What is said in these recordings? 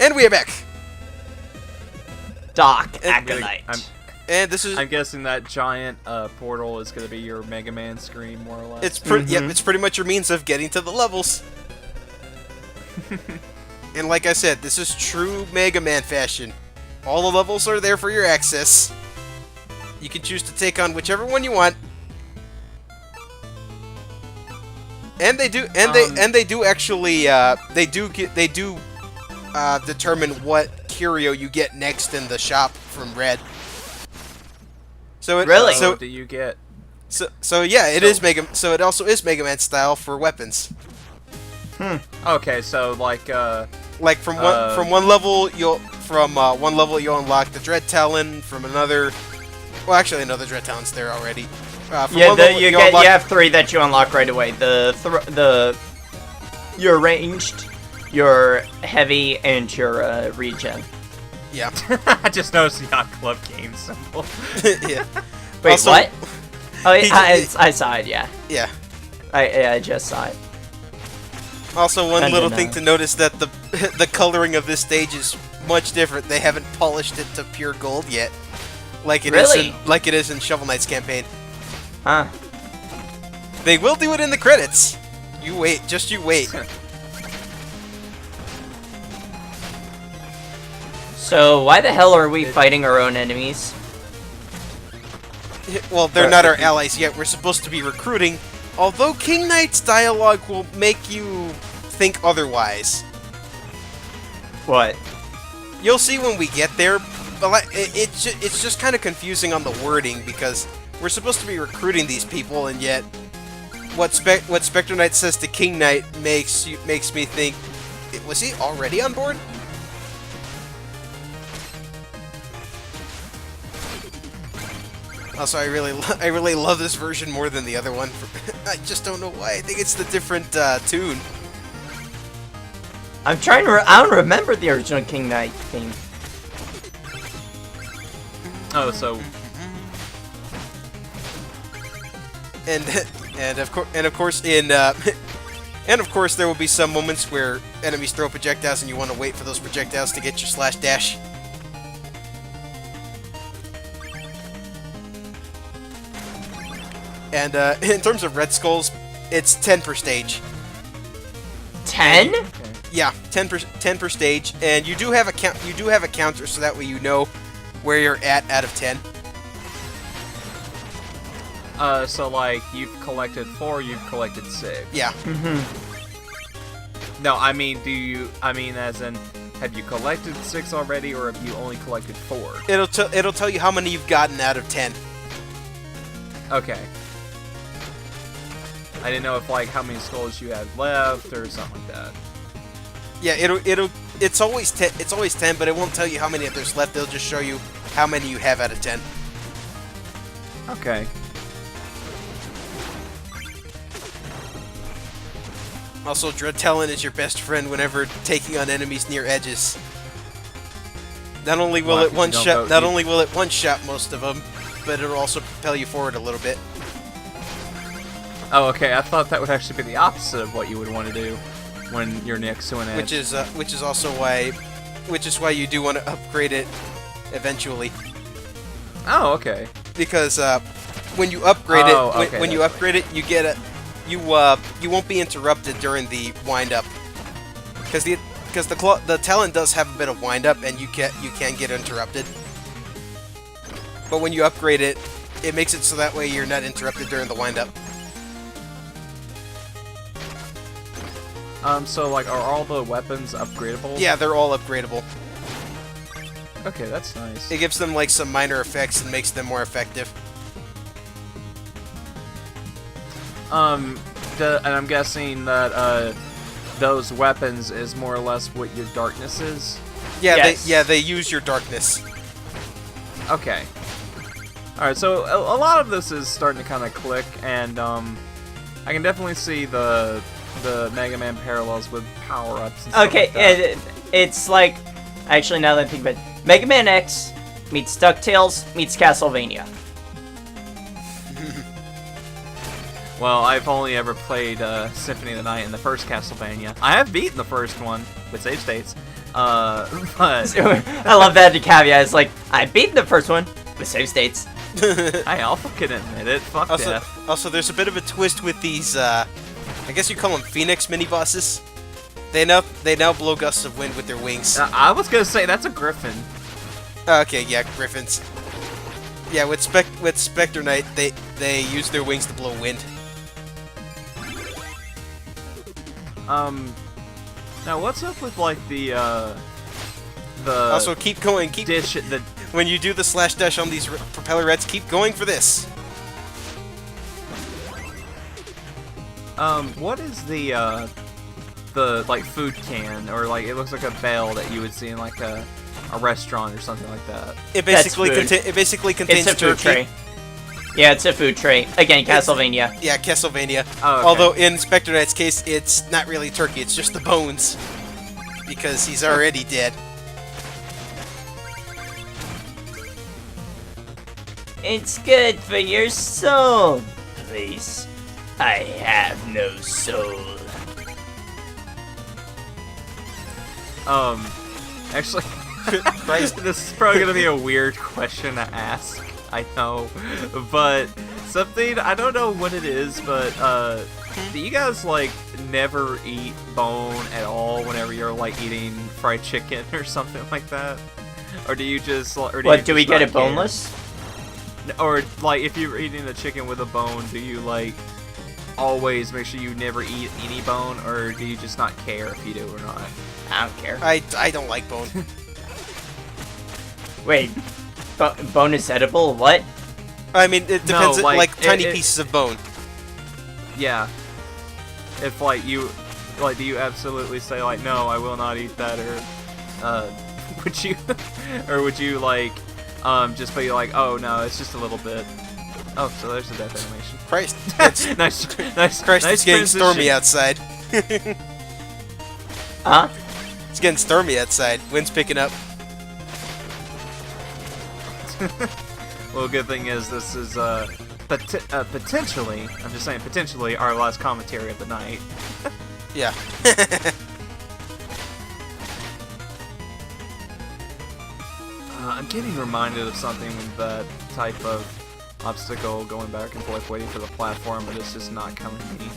And we are back. Doc Aconite. And this is. I'm guessing that giant portal is going to be your Mega Man screen, more or less. It's it's pretty much your means of getting to the levels. And like I said, this is true Mega Man fashion. All the levels are there for your access. You can choose to take on whichever one you want. And they do, they do actually, determine what curio you get next in the shop from Red. So it, really? So what do you get? So yeah, it is Mega. So it also is Mega Man style for weapons. Okay, so like from one level you'll unlock the Dread Talon. From another, well, actually another Dread Talon's there already. You have 3 that you unlock right away. Your ranged, your heavy, and your regen. Yeah. I just noticed the Yacht Club game symbol. Yeah. Wait, also, what? Oh, I saw it. Yeah. Yeah. I just saw it. Also, one little thing to notice that the coloring of this stage is much different. They haven't polished it to pure gold yet, like it is in Shovel Knight's campaign. Huh. They will do it in the credits. You wait. Just you wait. So why the hell are we fighting our own enemies? Well, they're not our allies yet. We're supposed to be recruiting. Although King Knight's dialogue will make you think otherwise. What? You'll see when we get there, but it's just kind of confusing on the wording because we're supposed to be recruiting these people, and yet what Specter Knight says to King Knight makes me think, was he already on board? Also, I really love this version more than the other one. I just don't know why. I think it's the different tune. I'm trying to. I don't remember the original King Knight theme. Oh, so. And of course there will be some moments where enemies throw projectiles and you want to wait for those projectiles to get your slash dash. And in terms of Red Skulls, it's 10 per stage. 10? Yeah, 10 per stage, and you do have a counter, so that way you know where you're at out of 10. So like you've collected 4, you've collected 6. Yeah. No, I mean, as in, have you collected 6 already, or have you only collected 4? It'll tell you how many you've gotten out of 10. Okay. I didn't know if like how many skulls you had left or something like that. Yeah, it's always 10. It's always 10, but it won't tell you how many there's left. It'll just show you how many you have out of 10. Okay. Also, Dread Talon is your best friend whenever taking on enemies near edges. Not only will it one-shot most of them, but it'll also propel you forward a little bit. Oh, okay. I thought that would actually be the opposite of what you would want to do when you're next to an edge. Which is also why you do want to upgrade it eventually. Oh, okay. Because when you upgrade it, you get a you won't be interrupted during the wind up. Because the Talon does have a bit of wind up, and you can get interrupted. But when you upgrade it, it makes it so that way you're not interrupted during the wind up. So like, are all the weapons upgradable? Yeah, they're all upgradable. Okay, that's nice. It gives them like some minor effects and makes them more effective. And I'm guessing that those weapons is more or less what your darkness is. Yeah, yes. they use your darkness. Okay. All right, so a lot of this is starting to kind of click, and I can definitely see the Mega Man parallels with power-ups and stuff like that. It's like, actually now that I think about it, Mega Man X meets DuckTales meets Castlevania. Well, I've only ever played Symphony of the Night in the first Castlevania. I have beaten the first one with save states, But I love that caveat. It's like, I beat the first one with save states. I also can admit it. Fuck death. Also, there's a bit of a twist with these, I guess you call them Phoenix mini-bosses. They now blow gusts of wind with their wings. I was gonna say, that's a griffin. Okay, yeah, griffins. Yeah, with Specter Knight, they use their wings to blow wind. Now what's up with, like, the Also, keep going, when you do the slash dash on these propeller reds, keep going for this. What is the like, food can, or, like, it looks like a bell that you would see in, like, a restaurant or something like that? It basically contains It's a food turkey. tray. Yeah, it's a food tray. Again, Castlevania. Yeah, Castlevania. Oh, okay. Although in Specter Knight's case, it's not really turkey, it's just the bones. Because he's already dead. It's good for your soul. Please. I have no soul. Actually, this is probably gonna be a weird question to ask, I know, but something, I don't know what it is, but, do you guys, like, never eat bone at all whenever you're, like, eating fried chicken or something like that? Or do you just, or do What, you do we just get not it care? boneless? Or, like, if you're eating a chicken with a bone, do you, like, always make sure you never eat any bone, or do you just not care if you do or not? I don't care. I don't like bone. Wait, bone is edible? What? I mean, it depends, No, like tiny it- pieces of bone. Yeah. If, like, you, like, do you absolutely say, like, no, I will not eat that, or, would you, or would you, like, just be like, oh, no, it's just a little bit. Oh, so there's the death animation. Christ. nice, Christ, nice it's getting stormy transition. outside. Huh? It's getting stormy outside. Wind's picking up. Well, good thing is this is, potentially, I'm just saying, potentially our last commentary of the night. Yeah. I'm getting reminded of something with that type of obstacle going back and forth waiting for the platform, but it's just not coming to me.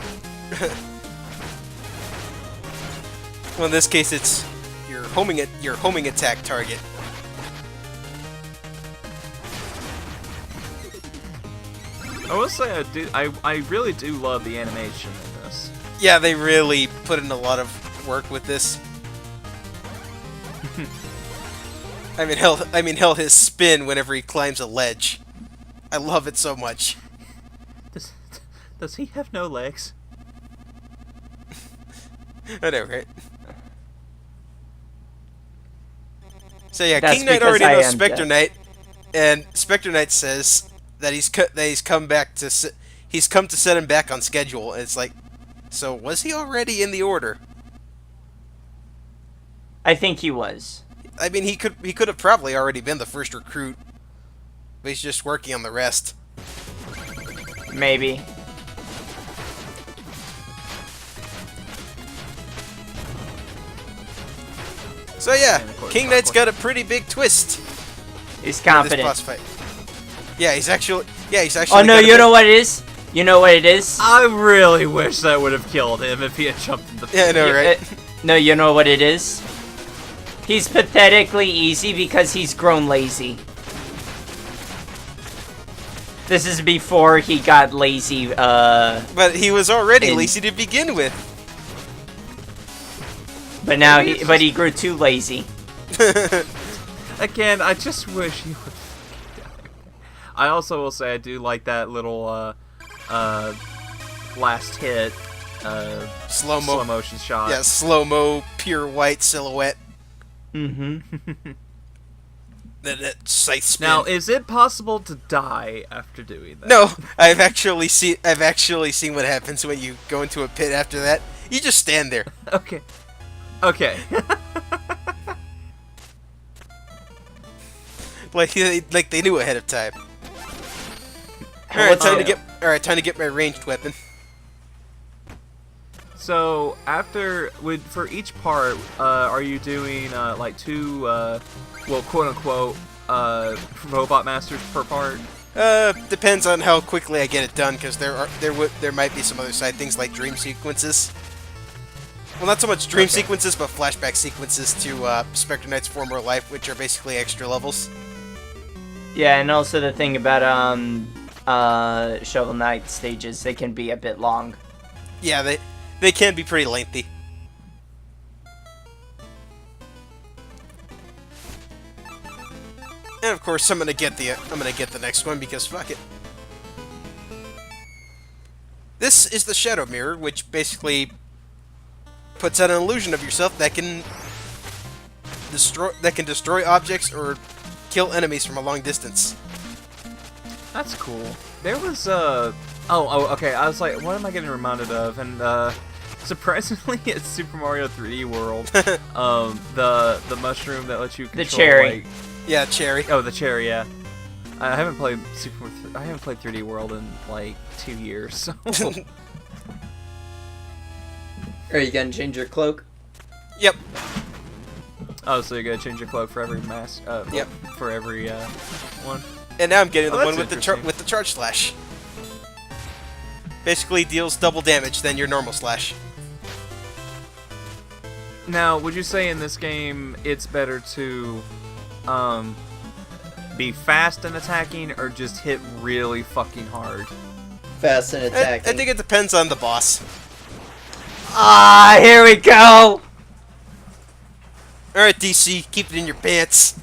Well, in this case, it's your homing attack target. I will say I really do love the animation in this. Yeah, they really put in a lot of work with this. I mean, hell, his spin whenever he climbs a ledge. I love it so much. Does he have no legs? I know, right? So yeah, That's King Knight because already I knows am Specter dead. Knight, and Specter Knight says that he's come to set him back on schedule. And it's like, so was he already in the order? I think he was. I mean, he could have probably already been the first recruit, but he's just working on the rest. Maybe. So yeah, And of course, King Knight's got a pretty big twist He's in this confident. boss fight. Yeah, he's actually. Oh no, you know what it is? You know what it is? I really wish that would have killed him if he had jumped in the Yeah, I know, right? No, you know what it is? He's pathetically easy because he's grown lazy. This is before he got lazy, But he was already in- lazy to begin with. but now he grew too lazy. Again, I just wish he would. I also will say I do like that little last hit Slow motion shot. Yeah, slow-mo, pure white silhouette. Mm-hmm. That scythe spin. Now, is it possible to die after doing that? No, I've actually seen what happens when you go into a pit after that. You just stand there. Okay. Okay. Like they knew ahead of time. Alright, time to get my ranged weapon. So for each part, are you doing like 2, well, quote unquote, robot masters per part? Depends on how quickly I get it done, because there might be some other side things like dream sequences. Well, not so much dream sequences, but flashback sequences to Specter Knight's former life, which are basically extra levels. Yeah, and also the thing about Shovel Knight stages, they can be a bit long. Yeah, they can be pretty lengthy. And of course, I'm gonna get the next one because fuck it. This is the Shadow Mirror, which basically puts out an illusion of yourself that can destroy objects or kill enemies from a long distance. That's cool. There was okay. I was like, what am I getting reminded of? And surprisingly, it's Super Mario 3D World. The mushroom that lets you control, the cherry. Like, yeah, cherry. Oh, the cherry. Yeah. I haven't played 3D World in like 2 years. So. Are you gonna change your cloak? Yep. Oh, so you're gonna change your cloak for every mask? Yep. For every one. And now I'm getting the one with that's the charge slash. Basically deals double damage than your normal slash. Now, would you say in this game it's better to be fast in attacking or just hit really fucking hard? Fast and attacking. I think it depends on the boss. Ah, here we go! Alright, DC, keep it in your pants.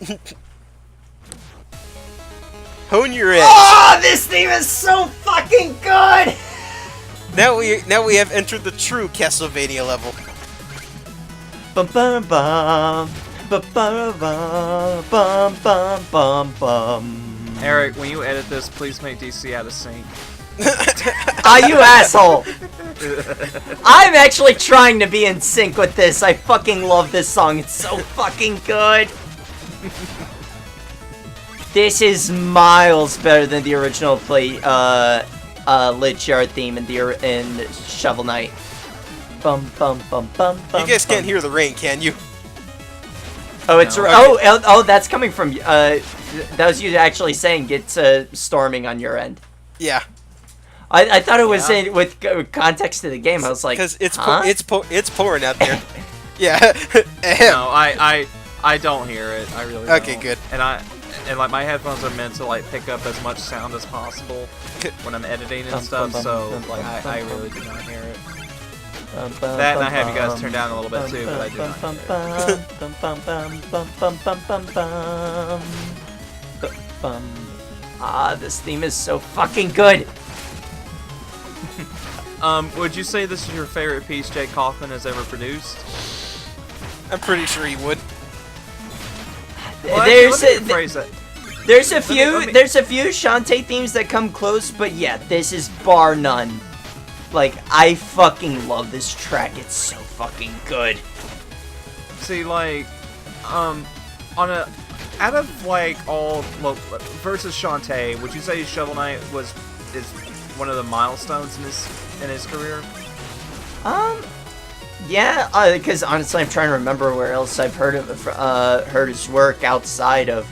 Hone your edge. Oh, this theme is so fucking good! Now we have entered the true Castlevania level. Bum bum bum. Bum bum bum bum bum bum. Eric, when you edit this, please make DC out of sync. Ah, you asshole! I'm actually trying to be in sync with this. I fucking love this song. It's so fucking good. This is miles better than the original Lich Yard theme in Shovel Knight. Bum bum bum bum bum. You guys can't hear the rain, can you? Oh, it's No. oh, that's coming from that was you actually saying it's storming on your end. Yeah. I thought it was with context to the game. I was like, because it's huh? it's pouring out there. Yeah. No, I don't hear it. I really don't. Okay, good. And like my headphones are meant to like pick up as much sound as possible when I'm editing and stuff. So like I really do not hear it. That and I have you guys turn down a little bit too, but I do not hear it. Ah, this theme is so fucking good. Would you say this is your favorite piece Jake Kaufman has ever produced? I'm pretty sure he would. Well, There's a few Shantae themes that come close, but yeah, this is bar none. Like, I fucking love this track. It's so fucking good. See, like, out of like all versus Shantae, would you say Shovel Knight is one of the milestones in his career? Yeah, because honestly, I'm trying to remember where else I've heard his work outside of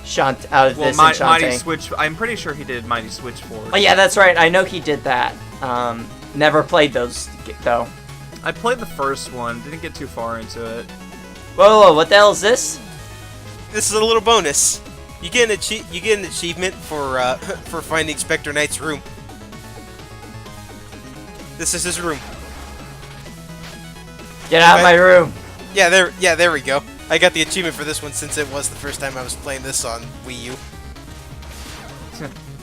Shantae. Mighty Switch. I'm pretty sure he did Mighty Switch Force. Oh yeah, that's right. I know he did that. Never played those though. I played the first one. Didn't get too far into it. Whoa, what the hell is this? This is a little bonus. You get an achievement for finding Specter Knight's room. This is his room. Get out of my room. Yeah, there we go. I got the achievement for this one since it was the first time I was playing this on Wii U.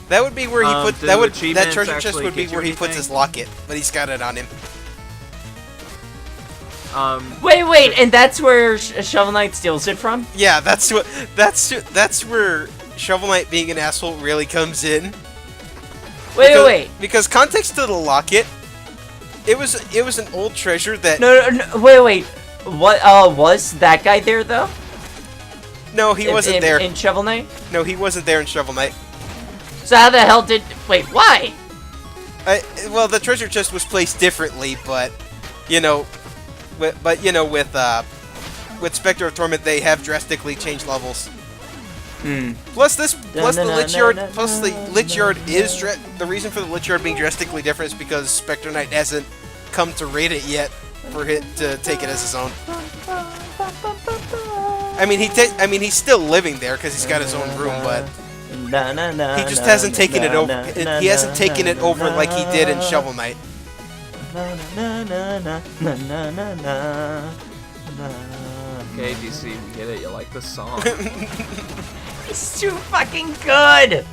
That would be where he put that treasure chest would be where he puts his locket, but he's got it on him. Wait, and that's where Shovel Knight steals it from? Yeah, that's where Shovel Knight being an asshole really comes in. Wait. Because context to the locket, it was an old treasure that. No, wait. What was that guy there though? No, he wasn't there. In Shovel Knight? No, he wasn't there in Shovel Knight. So how the hell did... Wait, why? Well, the treasure chest was placed differently, but with Specter of Torment, they have drastically changed levels. Plus the Lich Yard is the reason for the Lich Yard being drastically different is because Spectre Knight hasn't come to raid it yet for it to take it as his own. I mean, he's still living there because he's got his own room, but he just hasn't taken it over. He hasn't taken it over like he did in Shovel Knight. Okay, DC, we get it. You like the song. It's too fucking good.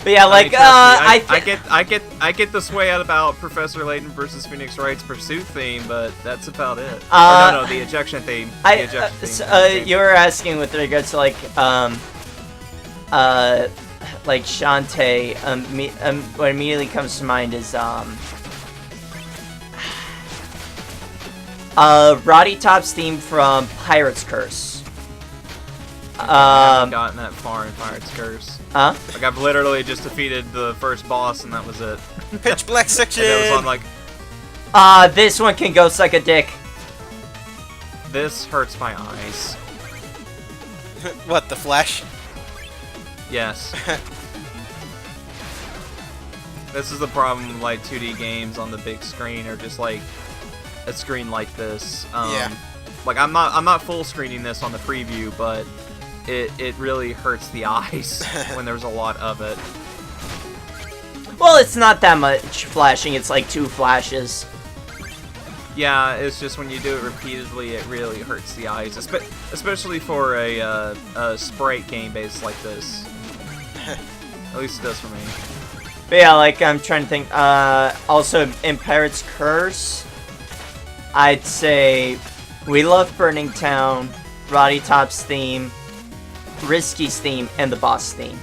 But yeah, like I get the sway out about Professor Layton versus Phoenix Wright's Pursuit theme, but that's about it. No, the ejection theme. You were asking with regards to like Shantae. What immediately comes to mind is Roddy Top's theme from Pirate's Curse. I haven't gotten that far in Pirate's Curse. Huh? Like, I've literally just defeated the first boss, and that was it. Pitch Black section! And it was on, like... this one can go suck a dick. This hurts my eyes. What, the Flash? Yes. This is the problem with, like, 2D games on the big screen, or just, like, a screen like this. Yeah. Like, I'm not full screening this on the preview, but it really hurts the eyes when there's a lot of it. Well, it's not that much flashing. It's like 2 flashes. Yeah, it's just when you do it repeatedly, it really hurts the eyes, especially for a sprite game based like this. At least it does for me. But yeah, like, I'm trying to think. Also, in Pirate's Curse, I'd say We Love Burning Town, Roddy Top's theme, Risky's theme, and the boss theme.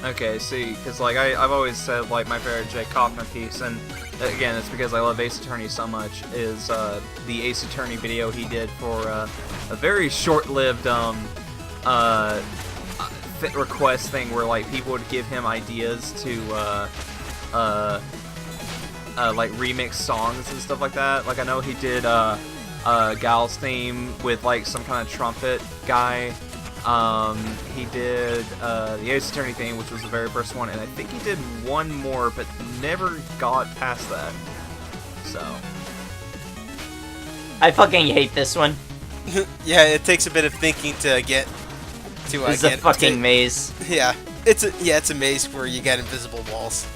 Okay, see, because like I've always said, like, my favorite Jake Kaufman piece, and again, it's because I love Ace Attorney so much, is the Ace Attorney video he did for a very short-lived request thing where, like, people would give him ideas to like remix songs and stuff like that. Like, I know he did Gal's theme with like some kind of trumpet guy. He did the Ace Attorney theme, which was the very first one, and I think he did one more, but never got past that. So I fucking hate this one. Yeah, it takes a bit of thinking to get to. It's a fucking maze. Yeah, it's a maze where you got invisible walls.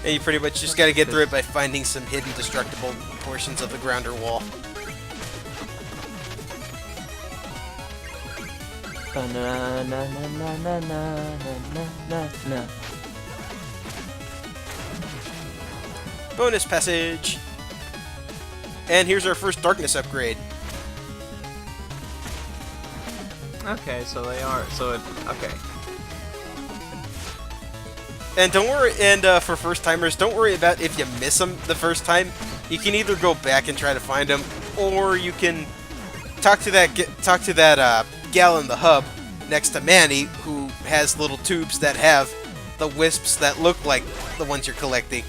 And you pretty much just gotta get through it by finding some hidden destructible portions of the ground or wall. Bonus passage! And here's our first darkness upgrade. okay, so they are okay. And don't worry, for first timers, don't worry about if you miss them the first time. You can either go back and try to find them, or you can talk to that gal in the hub next to Manny, who has little tubes that have the wisps that look like the ones you're collecting.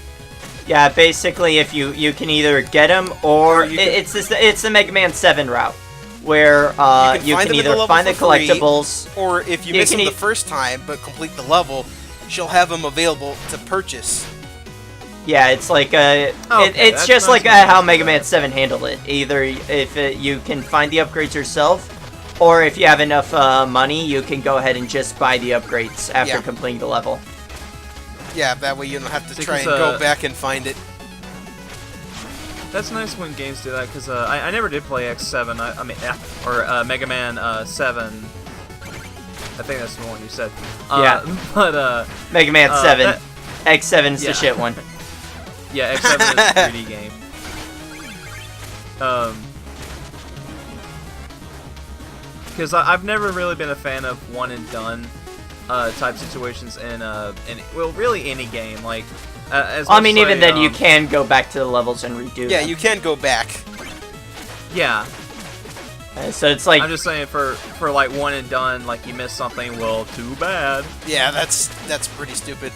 Yeah, basically, if you can either get them, or it's the Mega Man 7 route, where you can either find the collectibles, or if you miss them the first time but complete the level, she'll have them available to purchase. Yeah, it's like it's just like how Mega Man 7 handled it. Either if you can find the upgrades yourself, or if you have enough money, you can go ahead and just buy the upgrades after completing the level. Yeah, that way you don't have to try and go back and find it. That's nice when games do that, because I never did play X7, or Mega Man 7. I think that's the one you said. Yeah. But, Mega Man 7. X7's the shit one. Yeah, X7 is a 3D game. Because I've never really been a fan of one and done type situations in well, really any game. Like, I mean, even then, you can go back to the levels and redo. Yeah, them. you can go back. Yeah. So it's like... I'm just saying for like one and done, like you missed something, well, too bad. Yeah, that's pretty stupid.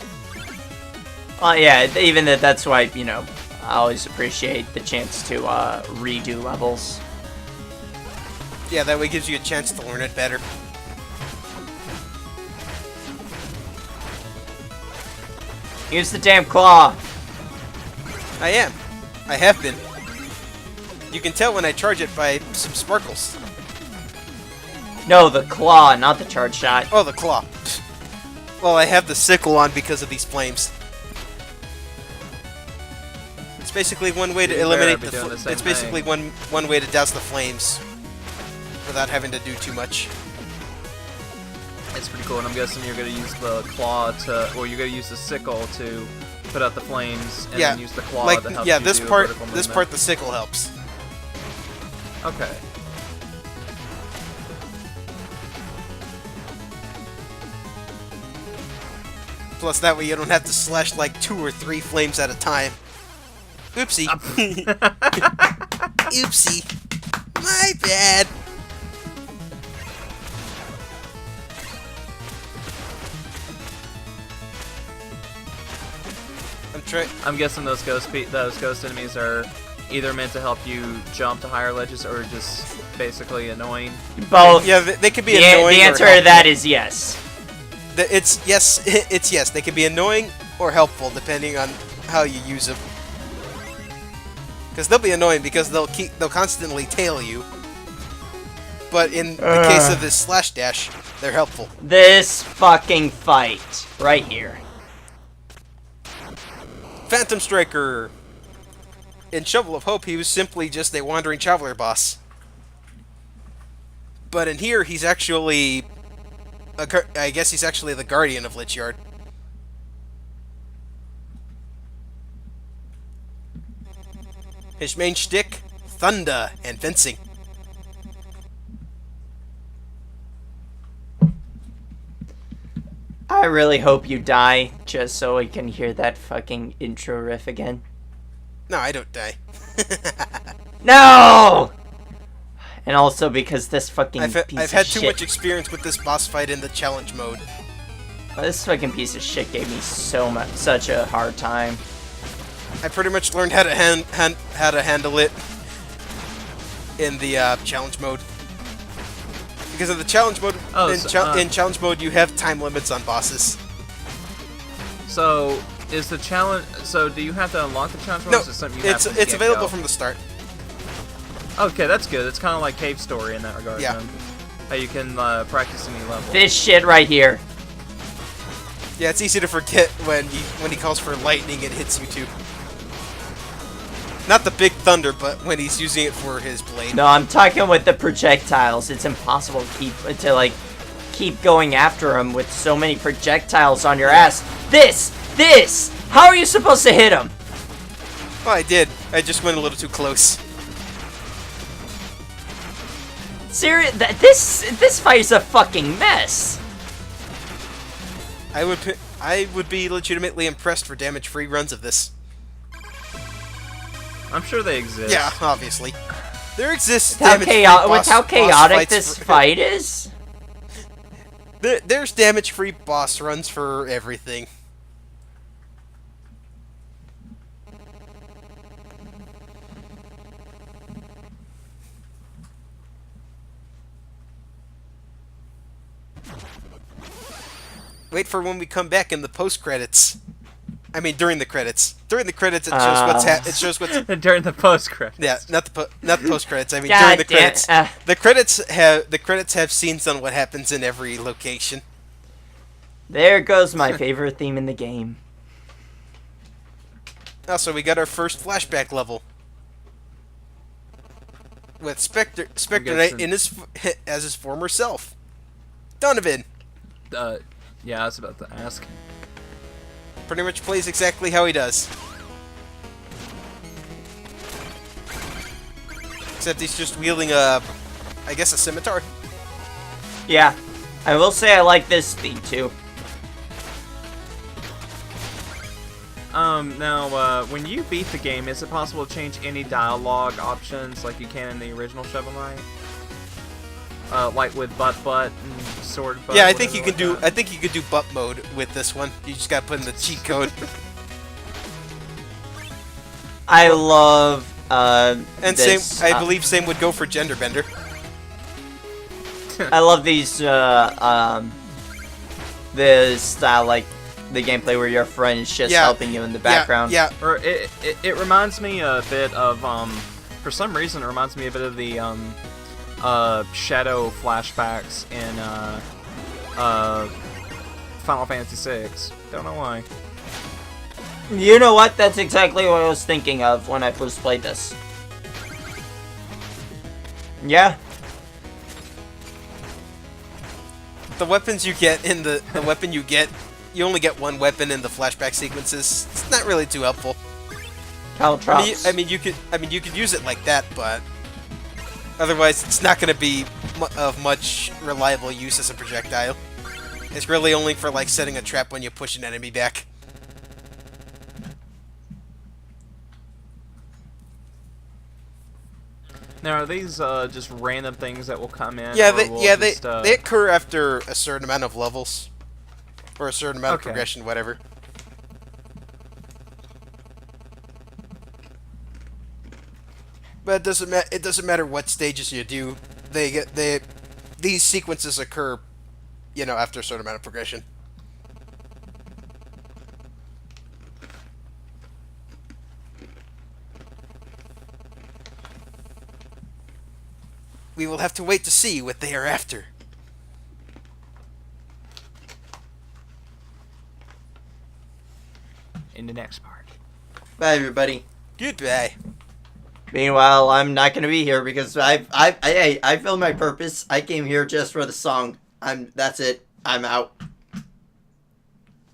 Yeah, even that's why, you know, I always appreciate the chance to redo levels. Yeah, that way gives you a chance to learn it better. Use the damn claw. I am. I have been. You can tell when I charge it by some sparkles. No, the claw, not the charge shot. Oh, the claw. Well, I have the sickle on because of these flames. It's basically one way to eliminate the. It's basically one way to douse the flames without having to do too much. It's pretty cool, and I'm guessing you're gonna use the claw to, or you're gonna use the sickle to put out the flames, and then use the claw to help you this do part, vertical this movement. part, the sickle helps. Okay. Plus, that way you don't have to slash like 2 or 3 flames at a time. Oopsie. Oopsie. My bad. I'm guessing those ghost enemies are either meant to help you jump to higher ledges or just basically annoying. Both. Yeah, they could be annoying. The answer to that is yes. It's yes. They can be annoying or helpful depending on how you use them. Because they'll be annoying because they'll constantly tail you. But in the case of this slash dash, they're helpful. This fucking fight right here. Phantom Striker. In Shovel of Hope, he was simply just a wandering traveler boss. But in here, he's actually... I guess he's actually the guardian of Lich Yard. His main shtick, thunder and fencing. I really hope you die, just so we can hear that fucking intro riff again. No, I don't die. No! And also because this fucking I've piece of had shit... too much experience with this boss fight in the challenge mode. This fucking piece of shit gave me such a hard time. I pretty much learned how to handle it in the challenge mode. Because of the challenge mode, in challenge mode, you have time limits on bosses. So is the challenge? So do you have to unlock the challenge mode? No, or is it something you have from the it's available get-go? from the start. Okay, that's good. It's kind of like Cave Story in that regard. Yeah. Then. How you can practice any level. This shit right here. Yeah, it's easy to forget when he calls for lightning and hits you too. Not the big thunder, but when he's using it for his blade. No, I'm talking with the projectiles. It's impossible to keep going after him with so many projectiles on your ass. This! How are you supposed to hit him? Oh, I did. I just went a little too close. This fight is a fucking mess. I would be legitimately impressed for damage-free runs of this. I'm sure they exist. Yeah, obviously. There exists with how chaotic this fight is. There's damage-free boss runs for everything. Wait for when we come back in the post-credits. I mean, during the credits. During the credits, it shows what's during the post credits. Yeah, not the post credits. I mean, God during the credits. The credits have scenes on what happens in every location. There goes my favorite theme in the game. Also, we got our first flashback level with Specter Knight as his former self, Donovan. Yeah, I was about to ask. Pretty much plays exactly how he does. Except he's just wielding I guess a scimitar. Yeah, I will say I like this theme too. Now, when you beat the game, is it possible to change any dialogue options like you can in the original Shovel Knight? like with butt and sword butt. Yeah, I think you can do. I think you could do butt mode with this one. You just gotta put in the cheat code. I love. And this, same. I believe same would go for gender bender. I love these. This style, like the gameplay where your friend is just helping you in the background. Yeah. Or it reminds me a bit of For some reason, it reminds me a bit of the shadow flashbacks in Final Fantasy VI. Don't know why. You know what? That's exactly what I was thinking of when I first played this. Yeah. The weapons you get in the weapon you get, you only get one weapon in the flashback sequences. It's not really too helpful. Caltrops. I mean, you could use it like that, but otherwise, it's not going to be of much reliable use as a projectile. It's really only for like setting a trap when you push an enemy back. Now, are these just random things that will come in? Yeah, or they occur after a certain amount of levels, or a certain amount of progression, whatever. But it doesn't matter what stages you do. These sequences occur, you know, after a certain amount of progression. We will have to wait to see what they are after. in the next part. Bye, everybody. Goodbye. Meanwhile, I'm not gonna be here because I filled my purpose. I came here just for the song. That's it. I'm out.